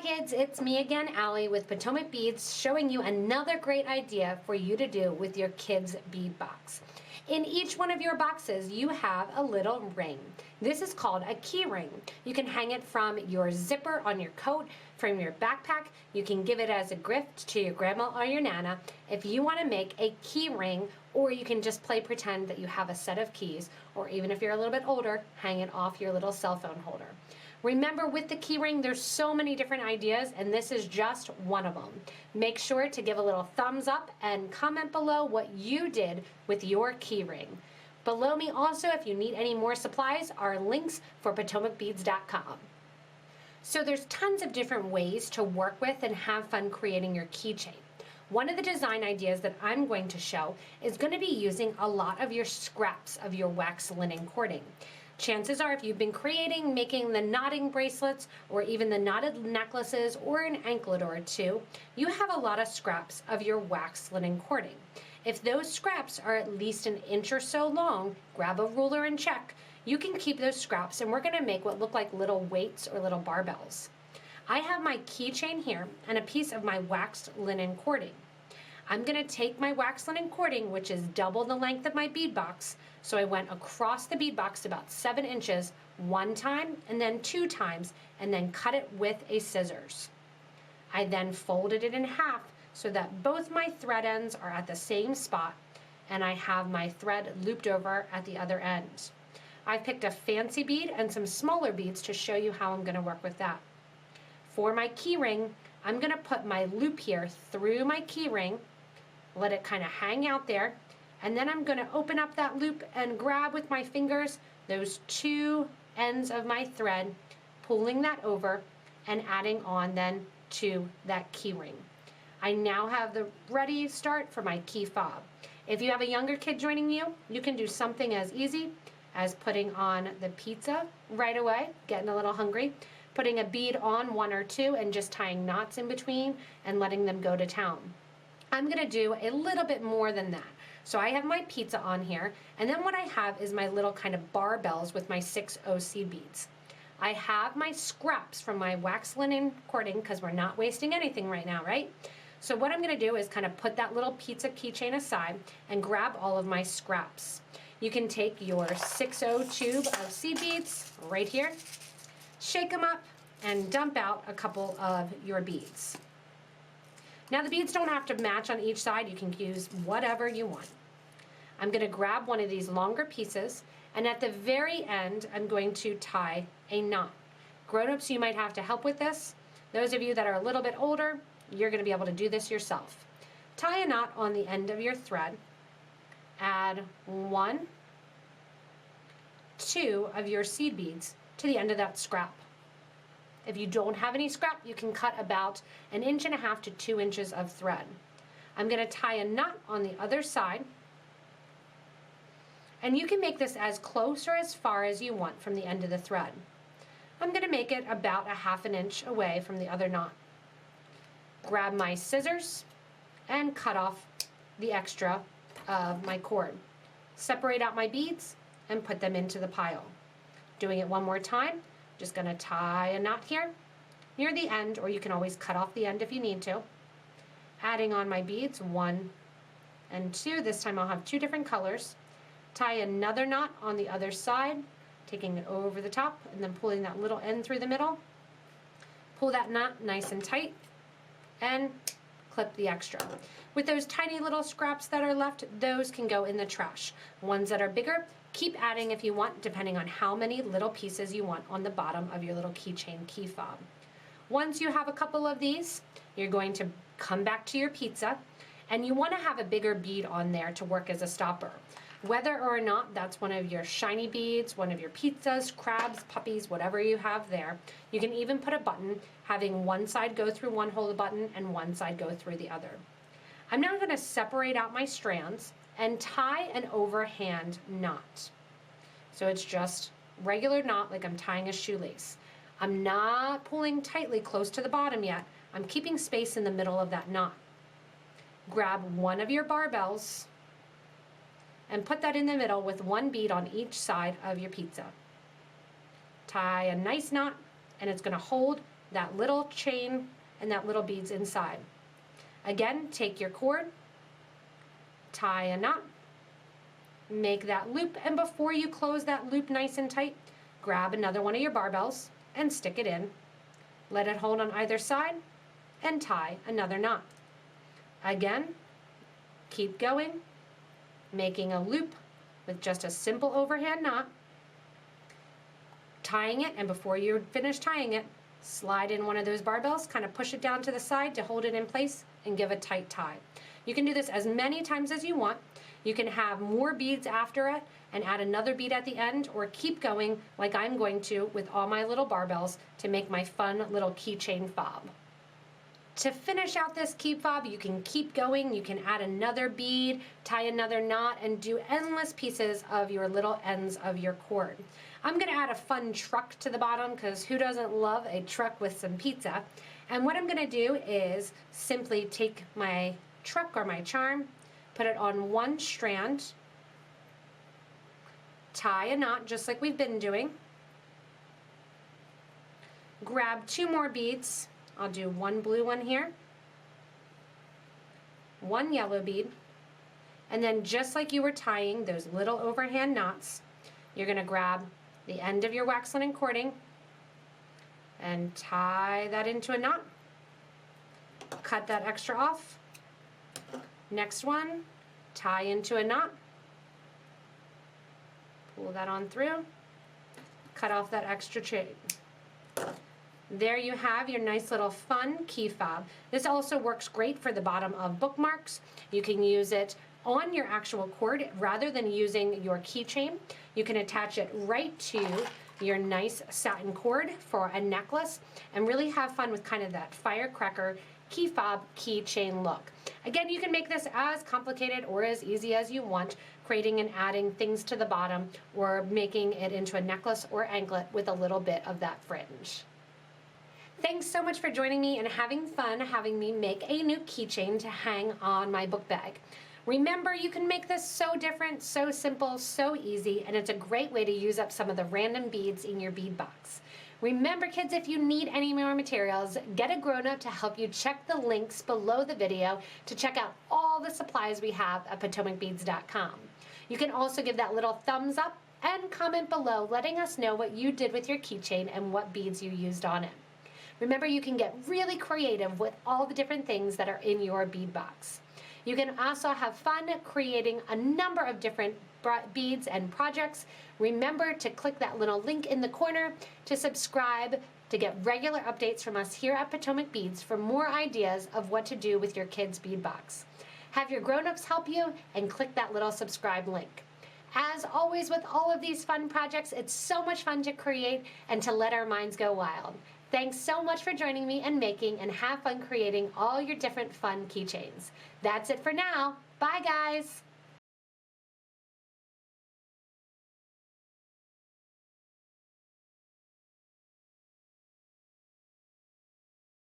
kids, it's me again, Allie with Potomac Beads, showing you another great idea for you to do with your kids' bead box. In each one of your boxes, you have a little ring. This is called a key ring. You can hang it from your zipper on your coat, from your backpack. You can give it as a gift to your grandma or your nana if you want to make a key ring, or you can just play pretend that you have a set of keys, or even if you're a little bit older, hang it off your little cell phone holder. Remember, with the key ring, there's so many different ideas, and this is just one of them. Make sure to give a little thumbs up and comment below what you did with your key ring. Below me also, if you need any more supplies, are links for PotomacBeads.com. So there's tons of different ways to work with and have fun creating your keychain. One of the design ideas that I'm going to show is going to be using a lot of your scraps of your wax linen cording. Chances are, if you've been making the knotting bracelets or even the knotted necklaces or an anklet or two, you have a lot of scraps of your wax linen cording. If those scraps are at least an inch or so long, grab a ruler and check. You can keep those scraps, and we're going to make what look like little weights or little barbells. I have my keychain here and a piece of my waxed linen cording. I'm going to take my wax linen cording, which is double the length of my bead box, so I went across the bead box about 7 inches one time and then 2 times, and then cut it with a scissors. I then folded it in half so that both my thread ends are at the same spot, and I have my thread looped over at the other end. I picked a fancy bead and some smaller beads to show you how I'm going to work with that. For my key ring, I'm going to put my loop here through my key ring, let it kind of hang out there, and then I'm going to open up that loop and grab with my fingers those 2 ends of my thread, pulling that over and adding on then to that key ring. I now have the ready start for my key fob. If you have a younger kid joining you, you can do something as easy as putting on the pizza right away, getting a little hungry, putting a bead on 1 or 2 and just tying knots in between and letting them go to town. I'm going to do a little bit more than that. So I have my pizza on here, and then what I have is my little kind of barbells with my 6 OC beads. I have my scraps from my wax linen cording, because we're not wasting anything right now, right? So what I'm going to do is kind of put that little pizza keychain aside and grab all of my scraps. You can take your 6/0 tube of seed beads right here, shake them up, and dump out a couple of your beads. Now the beads don't have to match on each side. You can use whatever you want. I'm going to grab one of these longer pieces, and at the very end I'm going to tie a knot. Grown-ups, you might have to help with this. Those of you that are a little bit older, you're going to be able to do this yourself. Tie a knot on the end of your thread. Add 1, 2 of your seed beads to the end of that scrap. If you don't have any scrap, you can cut about 1.5 inches to 2 inches of thread. I'm going to tie a knot on the other side, and you can make this as close or as far as you want from the end of the thread. I'm going to make it about 1/2 inch away from the other knot. Grab my scissors and cut off the extra of my cord. Separate out my beads and put them into the pile. Doing it one more time. Just going to tie a knot here near the end, or you can always cut off the end if you need to. Adding on my beads, 1 and 2. This time I'll have 2 different colors. Tie another knot on the other side, taking it over the top and then pulling that little end through the middle. Pull that knot nice and tight and clip the extra. With those tiny little scraps that are left, those can go in the trash. Ones that are bigger, keep adding if you want, depending on how many little pieces you want on the bottom of your little keychain key fob. Once you have a couple of these, you're going to come back to your pizza, and you want to have a bigger bead on there to work as a stopper. Whether or not that's one of your shiny beads, one of your pizzas, crabs, puppies, whatever you have there, you can even put a button, having one side go through one hole of the button and one side go through the other. I'm now going to separate out my strands and tie an overhand knot. So it's just regular knot, like I'm tying a shoelace. I'm not pulling tightly close to the bottom yet. I'm keeping space in the middle of that knot. Grab one of your barbells and put that in the middle with 1 bead on each side of your pizza. Tie a nice knot, and it's going to hold that little chain and that little beads inside. Again, take your cord, tie a knot, make that loop, and before you close that loop nice and tight, grab another one of your barbells and stick it in. Let it hold on either side and tie another knot. Again, keep going, making a loop with just a simple overhand knot, tying it, and before you're finished tying it, slide in one of those barbells, kind of push it down to the side to hold it in place and give a tight tie. You can do this as many times as you want. You can have more beads after it and add another bead at the end, or keep going like I'm going to with all my little barbells to make my fun little keychain fob. To finish out this key fob, you can keep going. You can add another bead, tie another knot, and do endless pieces of your little ends of your cord. I'm going to add a fun truck to the bottom because who doesn't love a truck with some pizza? And what I'm going to do is simply take my truck or my charm, put it on one strand, tie a knot just like we've been doing, grab two more beads. I'll do one blue one here, one yellow bead, and then just like you were tying those little overhand knots, you're going to grab the end of your wax linen cording and tie that into a knot. Cut that extra off. Next one, tie into a knot. Pull that on through. Cut off that extra chain. There you have your nice little fun key fob. This also works great for the bottom of bookmarks. You can use it on your actual cord rather than using your keychain. You can attach it right to your nice satin cord for a necklace and really have fun with kind of that firecracker key fob keychain look. Again, you can make this as complicated or as easy as you want, creating and adding things to the bottom or making it into a necklace or anklet with a little bit of that fringe. Thanks so much for joining me and having fun having me make a new keychain to hang on my book bag. Remember, you can make this so different, so simple, so easy, and it's a great way to use up some of the random beads in your bead box. Remember, kids, if you need any more materials, get a grown-up to help you. Check the links below the video to check out all the supplies we have at PotomacBeads.com. You can also give that little thumbs up and comment below letting us know what you did with your keychain and what beads you used on it. Remember, you can get really creative with all the different things that are in your bead box. You can also have fun creating a number of different beads and projects. Remember to click that little link in the corner to subscribe to get regular updates from us here at Potomac Beads for more ideas of what to do with your kids' bead box. Have your grown-ups help you and click that little subscribe link. As always with all of these fun projects, it's so much fun to create and to let our minds go wild. Thanks so much for joining me and making and have fun creating all your different fun keychains. That's it for now. Bye, guys.